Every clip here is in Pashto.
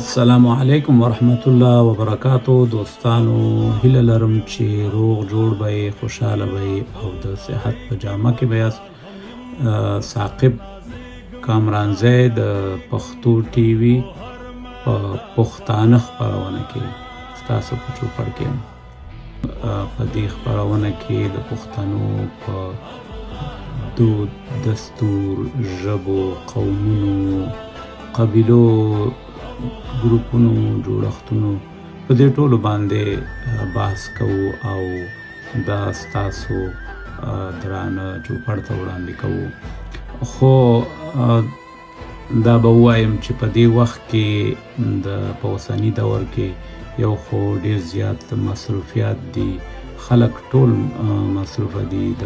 السلام علیکم ورحمت الله وبرکاتو. دوستانو هیله لرم چې روغ جوړ به یې، خوشحاله به یې او د صحت په جامه کې به یاست. ثاقب کامرانزی د پښتو ټي وي په پښتانه خپرونه کې ستاسو په چوپړ کې یم. په دې خپرونه کې د پښتنو په دود، دستور، ژبو، قومونو، قبیلو، ګروپونو، جوړښتونو په دې ټولو باندې بحث کوو او دا ستاسو درانه چوپړ ته وړاندې کوو. خو دا به ووایم چې په دې وخت کې په اوسني دور کې یو خو ډېر زیات مصروفیات دي. خلک ټول مصروفه دي د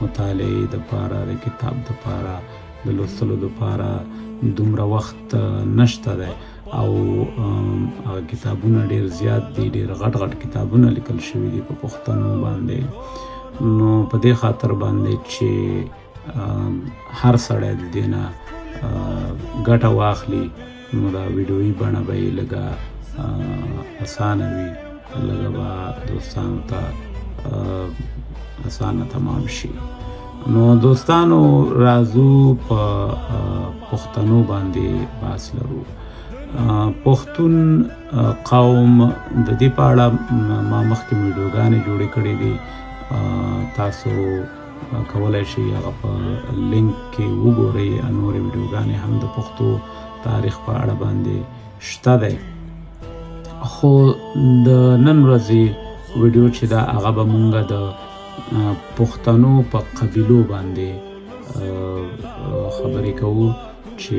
مطالعې دپاره، د کتاب دپاره، د لوستلو دپاره دومره وخت نشته دی او هغه کتابونه ډېر زیات دي، ډېر غټ غټ کتابونه لیکل شوي دي په پښتنو باندې. نو په دې خاطر باندې چې هر سړی د دې نه ګټه واخلي نو دا ویډیویي بڼه به یې لږه اسانه وي، لږه به دوستانو ته اسانه تمام شي. نو دوستانو راځو په پښتنو باندې بحث لرو. پښتون قوم د دې په اړه ما مخکې ویډیوګانې جوړې کړې دي، تاسو کولی شئ هغه په لینک کې وګورئ. نورې ویډیوګانې هم د پښتو تاریخ په اړه باندې شته دی. خو د نن ورځې ویډیو چې ده هغه به مونږ د پښتنو په قبیلو باندې خبرې کوو چې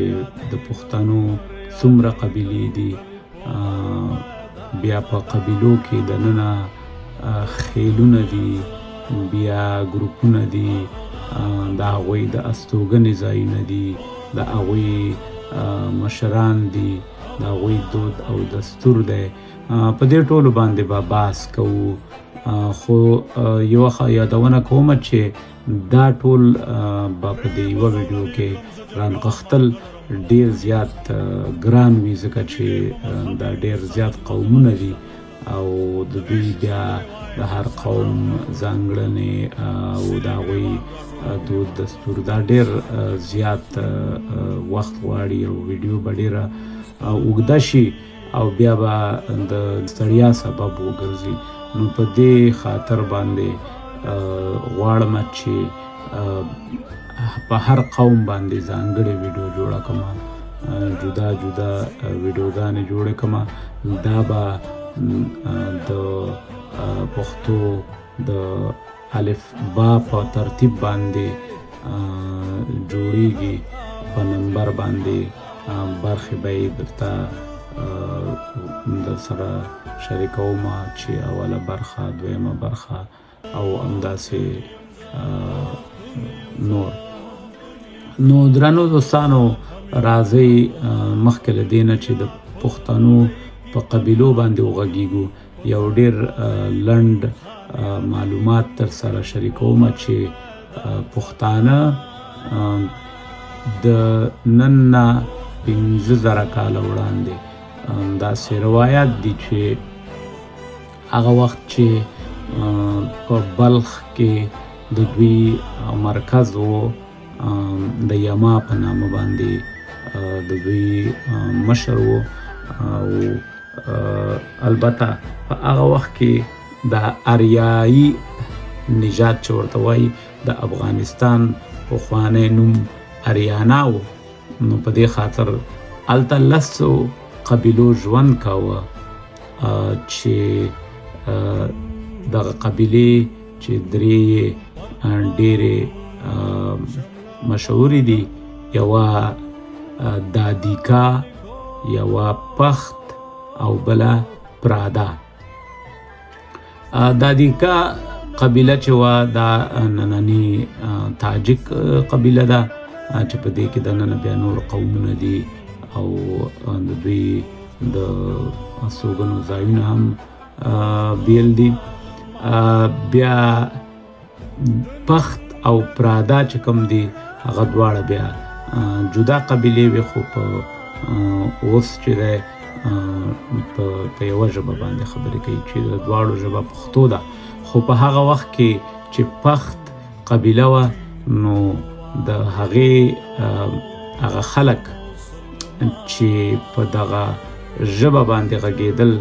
د پښتنو څومره قبیلې دي. بیا په قبیلو کې دننه خیلونه دي، بیا ګروپونه دي، د هغوی د استوګنې ځایونه دي، د هغوی مشران دي، د هغوی دود او دستور دی. په دې ټولو باندې به بحث کوو. خو یوه یادونه کوم چې دا ټول به په دې یوه ویډیو کې رانغښتل ډېر زیات ګران وي، ځکه چې دا ډېر زیات قومونه دي او د دوی بیا د هر قوم ځانګړنې او د هغوی دود دستور دا ډېر زیات وخت غواړي او ویډیو به ډېره اوږده شي او بیا به د ستړیا سبب وګرځي. نو په دې خاطر باندې غواړم چې په هر قوم باندې ځانګړې ویډیو جوړه کړم، جدا جدا ویډیوګانې جوړې کړم. دا به د پښتو د الف با په ترتیب باندې جوړیږي، په نمبر باندې برخې به یې درته د سره شریکوم چې اوله برخه، دویمه برخه او همداسې نور. نو درنو دوستانو راځئ مخکې له دې نه چې د پښتنو په قبیلو باندې وغږیږو یو ډېر لنډ معلومات در سره شریکوم چې پښتانه د نن نه 15,000 کاله وړاندې داسې روایت دي چې هغه وخت چې په بلخ کې د دوی مرکز و، د یما په نامه باندې د دوی مشر و او البته په هغه وخت کې د اریایي نژاد چې ورته وایي د افغانستان پخوانی نوم اریانا و. نو په دې خاطر هلته 10 قبیلو ژوند کاوه چې دغه قبیلې چې درې ډېرې مشهورې دي، یوه دادیکا، یوه پخت او بله پرادا. دادیکا قبیله چې وه دا نننی تاجک قبیله ده چې په دې کې دننه بیا نور قومونه دي او د دوی د استوګنو ځایونه هم بیل دي. بیا پخت او پرادا چې کوم دي هغه دواړه بیا جدا قبیلې وي، خو په اوس چې دی په یوه ژبه باندې خبرې کوي چې د دواړو ژبه پښتو ده. خو په هغه وخت کې چې پښت قبیله وه نو د هغې هغه خلک چې په دغه ژبه باندې غږېدل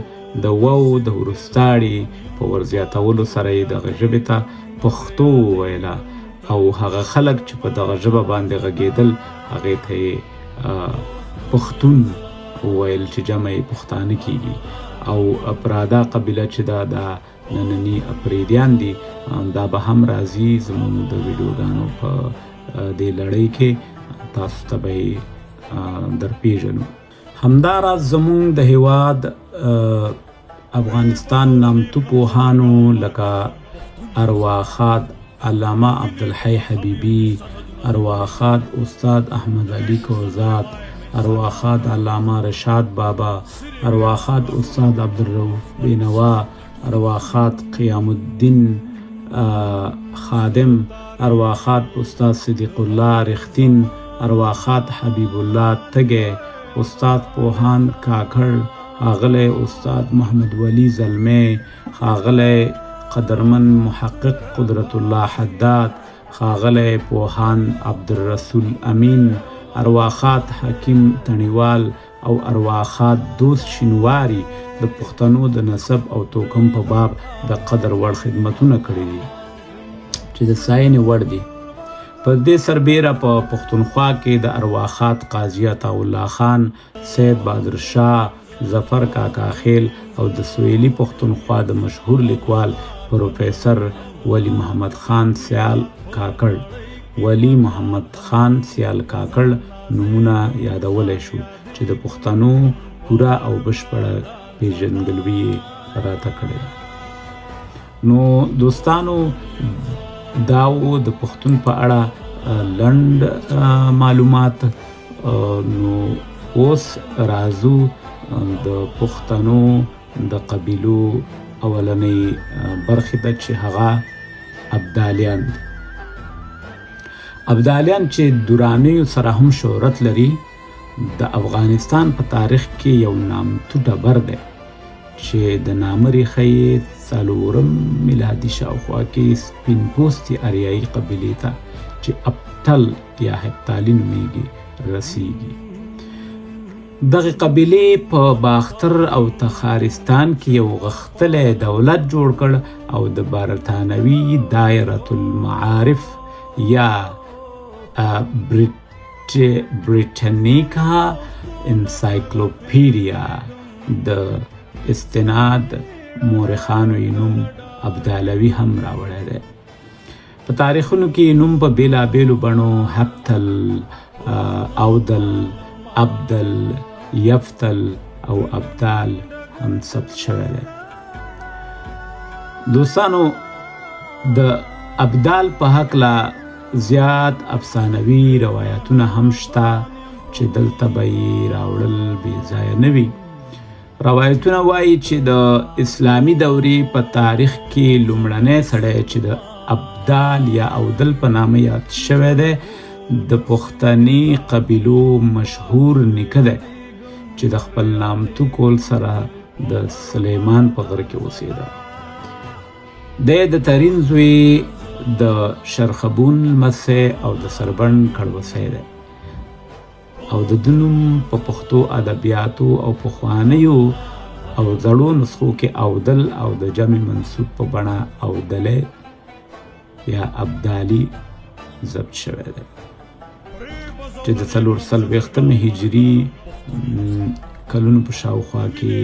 د وو د وروستاړي په ورزیاتولو سره یې دغه ژبې ته پښتو وویله او هغه خلک چې په دغه ژبه باندې غږېدل هغې ته یې پښتون وویل چې جمع یې پښتانه کېږي. او پرادا قبیله چې دا د ننني اپریدیان دي دا به هم راځي زموږ د ویډیوګانو په دې لړۍ کې تاسو ته به یې درپېژنو. همداراز زموږ د هیواد افغانستان نامتو پوهانو لکه ارواښاد علامه عبدالحی حبیبي، ارواښاد استاد احمد علي کوزاد، ارواښاد علامه رشاد بابا، ارواښاد استاد عبدالرؤف بینوا، ارواښاد قیام الدین خادم، ارواښاد استاد صدیق الله رښتین، ارواښاد حبیب الله تږی، استاد پوهان کاکړ، ښاغلی استاد محمد ولی زلمی، ښاغلی قدرمن محقق قدرت الله حداد، ښاغلی پوهان عبدالرسول امین، ارواښاد حکیم تڼیوال او ارواښاد دوست شینواري د پښتنو د نسب او توکم په باب د قدر وړ خدمتونه کړي دي چې د ستاینې وړ دي. په دې سربیره په پښتونخوا کې د ارواښاد قاضي عطاالله خان، سید بهادر شاه، ظفر کاکا خیل او د سویلي پښتونخوا د مشهور لیکوال پروفیسر ولی محمد خان سیال کاکړ نومونه یادولی شو چې د پښتنو پوره او بشپړه پیژندګلوي یې راته کړې ده. نو دوستانو دا و د پښتون په اړه لنډ معلومات. نو اوس راځو د پښتنو د قبیلو اولنۍ برخې ته چې هغه ابدالیان دي. ابدالیان چې درانیو سره هم شهرت لري د افغانستان په تاریخ کې یو نامتو ډبر دی چې د نامه ریښه یې 4 میلادي شاوخوا کې سپین پوستې اریایي قبیلې ته چې ابتل یا هپتالي نومیږي رسیږي. دغه قبیلې په باختر او تخارستان کې یو غښتلی دولت جوړ کړ او د برطانوي دایرة المعارف یا بریټنیکا انسایکلوپیډیا د استناد مورخانو یې نوم ابدالوي هم راوړی دی. په تاریخونو کې نوم په بېلابېلو بڼو هپتل، اودل، ابدل، یفتل او ابدال هم ثبت شوی دی. دوستانو د ابدال په هکله زیات افسانوي روایتونه هم شته چې دلته به یې راوړل بې ځایه نه وي. روایتونه وایي چې د اسلامي دورې په تاریخ کې لومړنی سړی چې د ابدال یا اودل په نامه یاد شوی دی د پښتني قبیلو مشهور نیکه دی چې د خپل نامتو کول سره د سلیمان په غره کې اوسېده. دی د ترین زوی د شرخبون لمسی او د سربن کړوسی دی او د ده نوم په پښتو ادبیاتو او پخوانیو او زړو نسخو کې اودل او د جمع منصوب په بڼه اودلی یا ابدالي ضبط شوی دی چې د 440 هجري کلونو په شاوخوا کې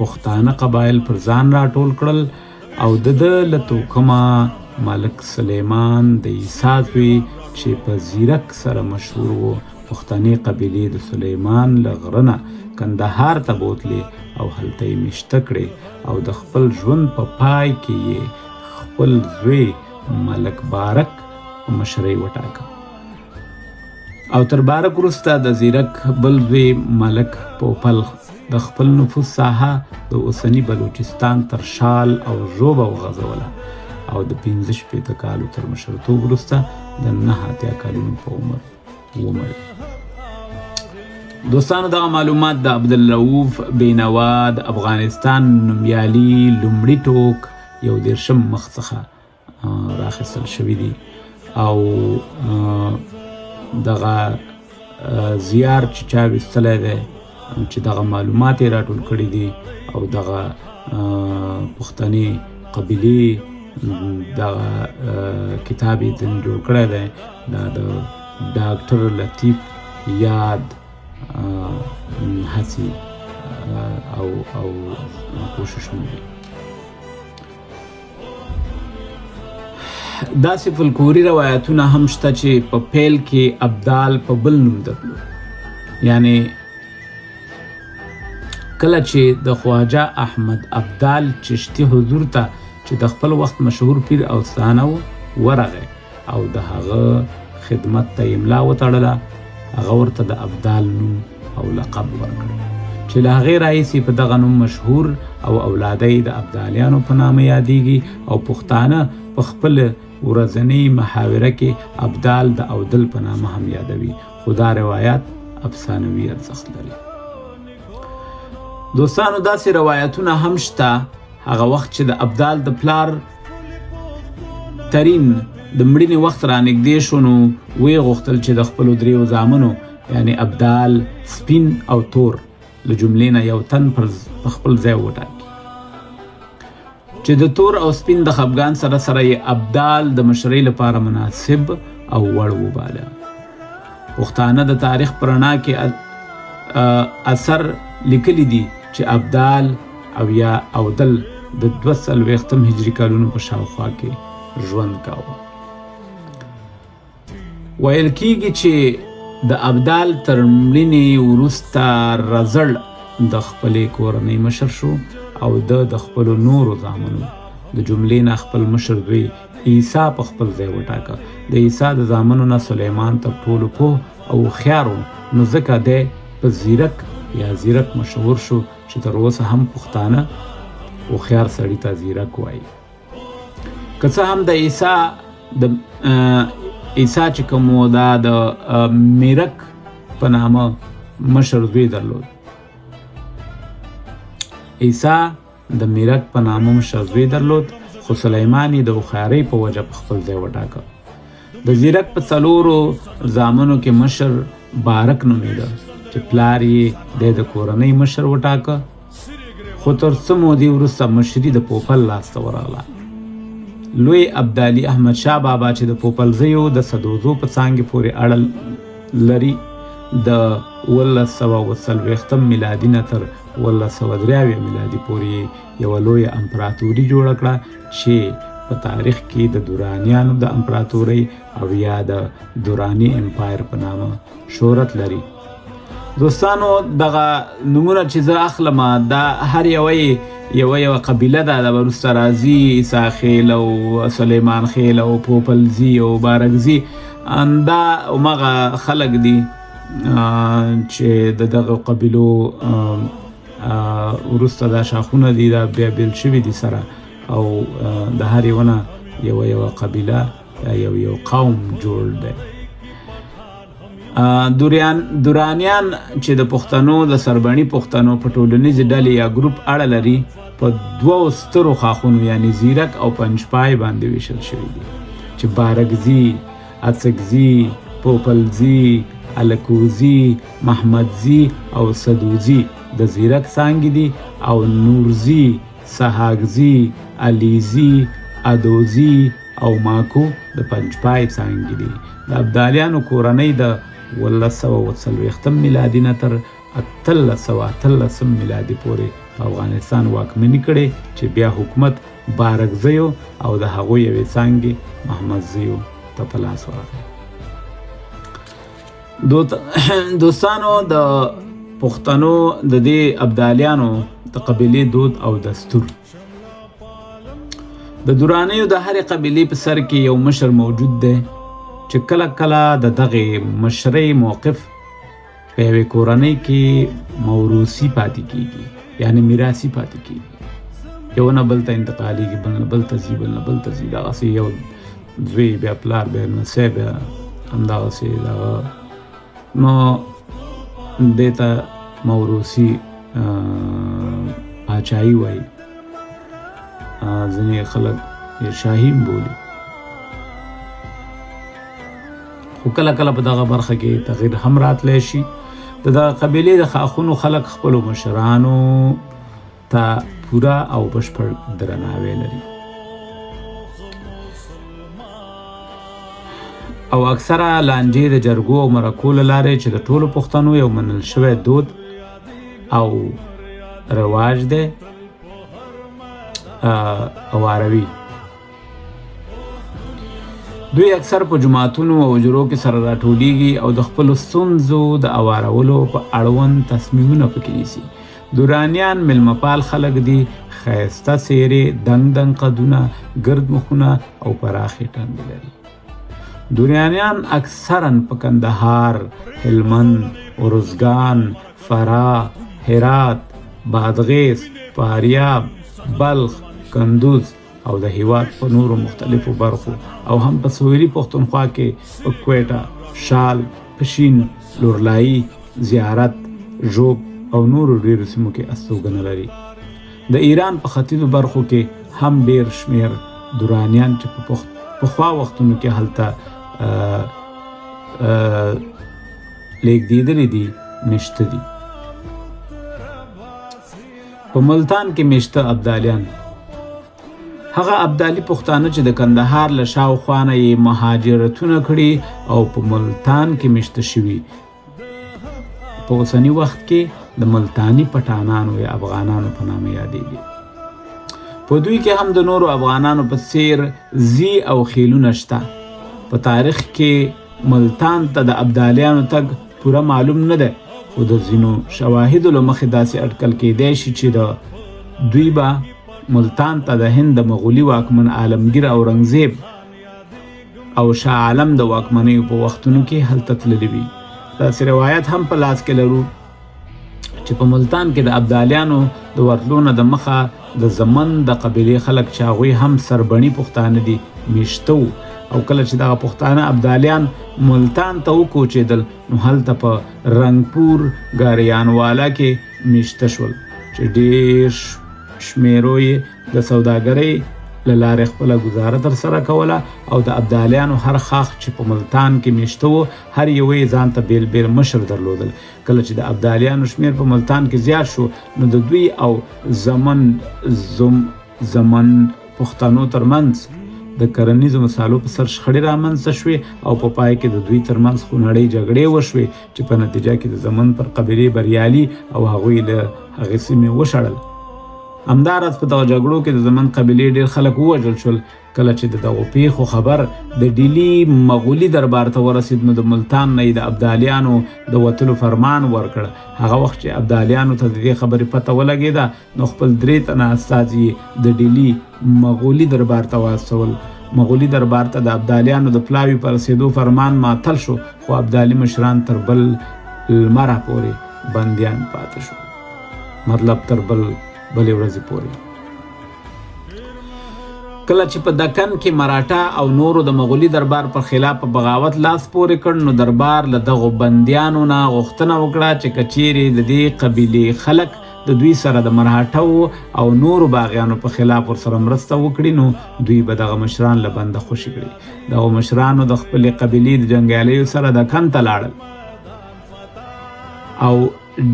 پښتانه قبایل پر ځان راټول کړل او د ده له توکمه ملک سلیمان د عیسی زوی چې په زیرک سره مشهور و پښتني قبیلې د سلیمان له غره نه کندهار ته بوتلې او هلته یې میشته کړې او د خپل ژوند په پای کې یې خپل زوی ملک بارک په مشرۍ وټاکه او تر بارک وروسته د زیرک بل زوی ملک پوپل د خپل نفوذ ساحه د اوسني بلوچستان تر شال او ژوبه وغځوله او د 15 کالو تر مشرتوب وروسته د 9 کالونو په عمر ومړ. دوستانو دغه معلومات د عبدالرؤف بینوا د افغانستان نومیالي لومړي ټوک 11 مخ څخه راخیستل شوي دي او دغه زیار چې چا ویستلی دی چې دغه معلومات یې راټول کړي دي او دغه پښتني قبیلې دغه کتاب یې جوړ کړی دی دا د ډاکټر لطیف یاد هڅې او کوششونه دي. داسې فلکلوري روایتونه هم شته چې په پیل کې ابدال په بل نوم درلود. یعنی کله چې د خواجه احمد ابدال چشتي حضور ته چې د خپل وخت مشهور پیر او ستانه ورغی او د هغه خدمت ته املا وتړله، هغه ورته د ابدال نوم او لقب ورکړ چې له هغې راهیسې په دغه نوم مشهور او اولادی د ابدالیانو په نامه یادیږي او پښتانه په خپل ورځنۍ محاوره کې ابدال د اودل په نامه هم یادوي، خو دا روایت افسانوي ارزښت لري. دوستانو داسې روایتونه هم شته هغه وخت چې د ابدال د پلار ترین د مړینې وخت رانږدې شو نو ویې غوښتل چې د خپلو دریو زامنو یعنی ابدال، سپین او تور له جملې نه یو تن په خپل ځای وټاکي چې د تور او سپین د خفګان سره سره یې ابدال د مشرۍ لپاره مناسب او وړ وباله. پښتانه د تاریخ په رڼا کې اثر لیکلی دي چې ابدال او یا اودل د 240 هجري کالونو په شاوخوا کې ژوند کاوه. ویل کېږي چې د ابدال تر مړینې وروسته رزړ د خپلې کورنۍ مشر شو او د خپلو نورو زامنو د جملې نه خپل مشر زوی عیسی په خپل ځای وټاکه. د عیسی د زامنو نه سلیمان تر ټولو پوه او هوښیار و، نو ځکه دی په زیرک یا زیرک مشهور شو چې تر اوسه هم پښتانه هوښیار سړي ته زیرک وایي. که څه هم د عیسی چې کوم و دا د میرک په نامه مشر زوی درلود. عیسی د میرک په نامه مشر زوی درلود خو سلیمان یې د هوښیارۍ په وجه په خپل ځای وټاکه. د زیرک په 4 زامنو کې مشر بارک نومېده چې پلار یې د کورنۍ مشر وټاکه، خو تر څه مودې وروسته مشري د پوپل لاسته ورغله. لوی ابدالي احمد شاه بابا چې د پوپلزیو د سدوزو په څانګې پورې اړه لري د 1940 میلادي نه تر 1903 میلادي پورې یوه لویه امپراتوري جوړه کړه چې په تاریخ کې د دورانیانو د امپراتورۍ او یا د دوراني امپایر په نامه شهرت لري. دوستانو دغه نومونه چې زه اخلم دا هر یوه قبیله ده، د وروسته راځي عیسی خیل او سلیمان خیل او پوپلزي او بارکزي، دا همغه خلک دي چې د دغه قبیلو وروسته دا شاخونه دي دا بیا بیل شوي دي سره او د هر یوه نه یوه قبیله یا یو قوم جوړ دی. دورانیان چې د پښتنو د سربڼي پښتنو په ټولنیزې ډلې یا ګروپ اړه لري په 2 سترو خاخونو یعنی زیرک او پنجپای باندې ویشل شوي دي چې بارکزي، اڅکزي، پوپلزي، الکوزي، محمدزي او سدوزي د زیرک څانګې دي او نورزي، سهاګزي، علیزي، ادوزي او ماکو د پنجپای څانګې دي. د ابدالیانو کورنۍ د 1940 میلادي نه تر 1813 میلادي پورې په افغانستان واکمني کړې چې بیا حکومت بارکزیو او د هغوی یوې څانګې محمدزیو ته په لاس ورغی. دوستانو د پښتنو د دې ابدالیانو د قبیلې دود او دستور. د دورانیو د هرې قبیلې په سر کې یو مشر موجود دی چې کله کله د دغې مشرۍ موقف په یوې کورنۍ کې موروثي پاتې کیږي یعنی میراثي پاتې کیږي، یو نه بل ته انتقالیږي، بل نه بل ته ځي، بل نه بل ته ځي، دغسې یو زوی بیا پلار بیا لمسی بیا همدغسې دغه. نو دیتا موروثي پاچاهي وایي، ځینې خلک شاهي بولي. خو کله کله په دغه برخه کې تغییر هم راتلی شي. د دغه قبیلې د خاخونو خلک خپلو مشرانو ته پوره او بشپړ درناوی لري او اکثره لانجې د جرګو او مرکو له لارې چې د ټولو پښتنو یو منل شوی دود او رواج دی اواروي. دوی اکثر په جماعتونو او حجرو کې سره راټولیږي او د خپلو ستونزو د اوارولو په اړوند تصمیمونه پکې نیسي. دورانیان میلمهپال خلک دي، ښایسته څېرې، دنګ دنګ قدونه، ګرد مخونه او پراخې ټنډې لري. دورانیان اکثرا په کندهار، هلمند، ارزګان، فراه، هرات، بادغیس، فاریاب، بلخ، کندوز او د هیواد په نورو مختلفو برخو او هم په سویلي پښتونخوا کې په کویټه، شال، پشین، لورلایي، زیارت، ژوب او نورو ډیرو سیمو کې استوګنه لري. د ایران په ختیځو برخو کې هم ډیر شمیر دورانیان چې په پخوا وختونو کې هلته لیږدېدلي دي مېشته دي. په ملتان کې مېشته ابدالیان هغه ابدالي پښتانه چې د کندهار له شاوخوا نه یې مهاجرتونه کړي او په ملتان کې مېشته شوي. په اوسني وخت کې د ملتاني پټانانو یا افغانانو په نامه یادېږي. په دوی کې هم د نورو افغانانو په څېر زی او خیلونه شته. په تاریخ کې ملتان ته د ابدالیانو تګ پوره معلوم نه دی، خو د ځینو شواهدو له مخې داسې اټکل کېدی شي چې دوی به ملتان ته د هند د مغولي واکمن عالمګیر اورنګزیب او شاه عالم د واکمنیو په وختونو کې هلته تللي وي. داسې روایت هم په لاس کې لرو چې په ملتان کې د ابدالیانو د ورتلو نه د مخه د زمن د قبیلې خلک چې هغوی هم سربڼي پښتانه دي میشته وو او کله چې دغه پښتانه ابدالیان ملتان ته وکوچېدل نو هلته په رنګپور ګاریانوالا کې میشته شول چې ډېر شمیرو یې د سوداګرۍ له لارې خپله ګزاره ترسره کوله او د ابدالیانو هر خاخ چې په ملتان کې میشته و هر یوه یې ځان ته بیل بیل مشر درلودل. کله چې د ابدالیانو شمیر په ملتان کې زیات شو نو د دوی او زمن پښتنو ترمنځ د کرنیزو مسالو په سر شخړې رامنځته شوې او په پای کې د دوی ترمنځ خونړۍ جګړې وشوې چې په نتیجه کې د زمن پر قبیلې بریالي او هغوی له هغې سیمې وشړل. همداراز په دغه جګړو کې د زمن قبیلې ډېر خلک ووژل شول. کله چې د دغو پیښو خبر د ډیلي مغولي دربار ته ورسید نو د ملتان نه د ابدالیانو د وتلو فرمان ورکړ. هغه وخت چې ابدالیانو ته د دې خبرې پته ولګېده نو خپل 3 تنه استازي د ډیلي مغولي دربار ته واستول. مغولي دربار ته د ابدالیانو د پلاوي پر رسېدو فرمان معطل شو خو ابدالي مشران تر بل لمره پورې بندیان پاتې شو، مطلب تر بلې ورځې پورې. کله چې په دکن کې مراټا او نورو د مغولي دربار پر خلاف په بغاوت لاس پورې کړ نو دربار له دغو بندیانو نه غوښتنه وکړه چې که چیرې د دې قبیلې خلک د دوی سره د مرهټو او نورو باغیانو په خلاف ورسره مرسته وکړي نو دوی به دغه مشران له بنده خوشي کړي. دغو مشرانو د خپلې قبیلې د جنګیالیو سره دکن ته لاړل او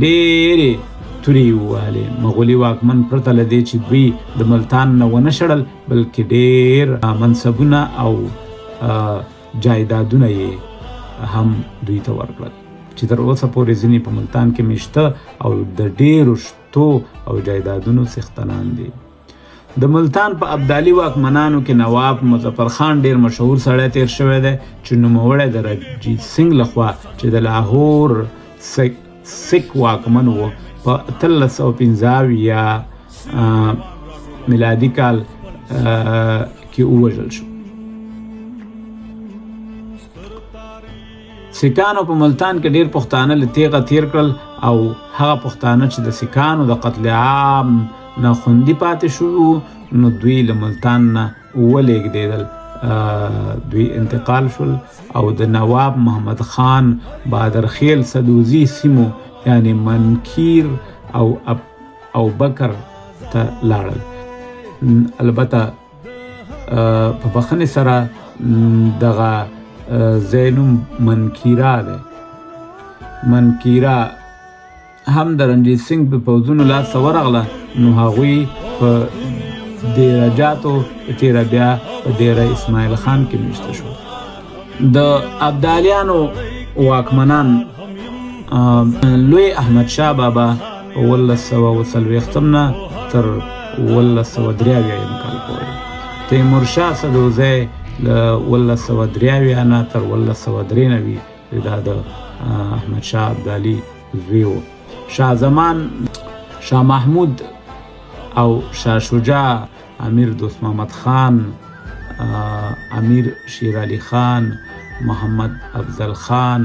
ډېرې تورې ووهلې. مغولي واکمن پرته له دې چې دوی د ملتان نه ونه شړل بلکې ډېر منصبونه او جایدادونه یې هم دوی ته ورکړل چې تر اوسه پورې ځینې په ملتان کې میشته او د ډېرو شتو او جایدادونو څښتنان دي. د ملتان په ابدالي واکمنانو کې نواب مظفر خان ډېر مشهور سړی تیر شوی دی چې نوموړی د رنجیت سنګ لخوا چې د لاهور سک واکمن و په 1315 یا میلادي کال کې ووژل شو. سیکانو په ملتان کې ډېر پښتانه له تیغه تیر کړل او هغه پښتانه چې د سیکانو د قتل عام نه خوندي پاتې شو نو دوی له ملتان نه ولېږدېدل. دوی انتقال شول او د نواب محمد خان بادرخیل سدوزي سیمو یعنی منکیر او بکر ته لاړل. البته په بخښنې سره دغه ځای نوم منکیرا دی. منکیرا هم د رنجیت سنګ په پوځونو لاسته ورغله، نو هغوی په ډیره جاتو تیره بیا په ډیره اسماعیل خان کې میشته شو. د ابدالیانو واکمنان لوی احمد شاه بابا 1840 نه تر 1883 کال پورې، تیمور شاه سدوزی له 1883 نه تر 1893 دا د احمد شاه ابدالي زوی و. شاه زمان، شاه محمود او شاه شجاع، امیر دوست محمد خان، امیر شیر علی خان، محمد افضل خان،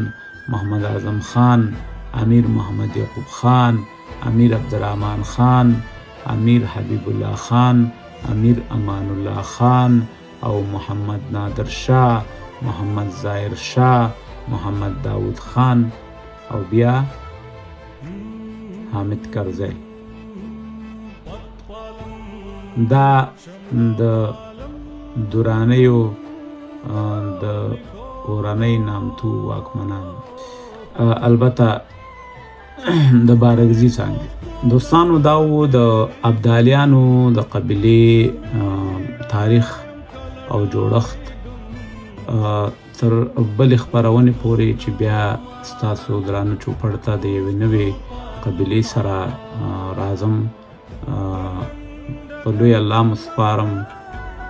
محمد اعظم خان، امیر محمد یعقوب خان، امیر عبدالرحمن خان، امیر حبیب الله خان، امیر امان الله خان او محمد نادر شاه، محمد ظاهر شاه، محمد داود خان او بیا حامد کرزی. دا د دورانیو د کورنۍ نامتو واکمنان. البته د بارګزي څانګې دوستانو دا و د ابدالیانو د قبیلې تاریخ او جوړښت تر بلې خپرونې پورې چې بیا ستاسو درانه چوپړ ته د یوې نوې قبیلې سره راځم. په لوی الله مو سپارم.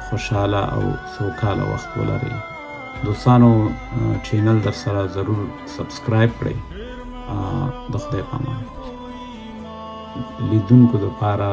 خوشحاله او سوکاله وخت ولرئ. دوستانو چینل در سره ضرور سبسکرایب کړئ. د خدای په امان. لیدونکو دپاره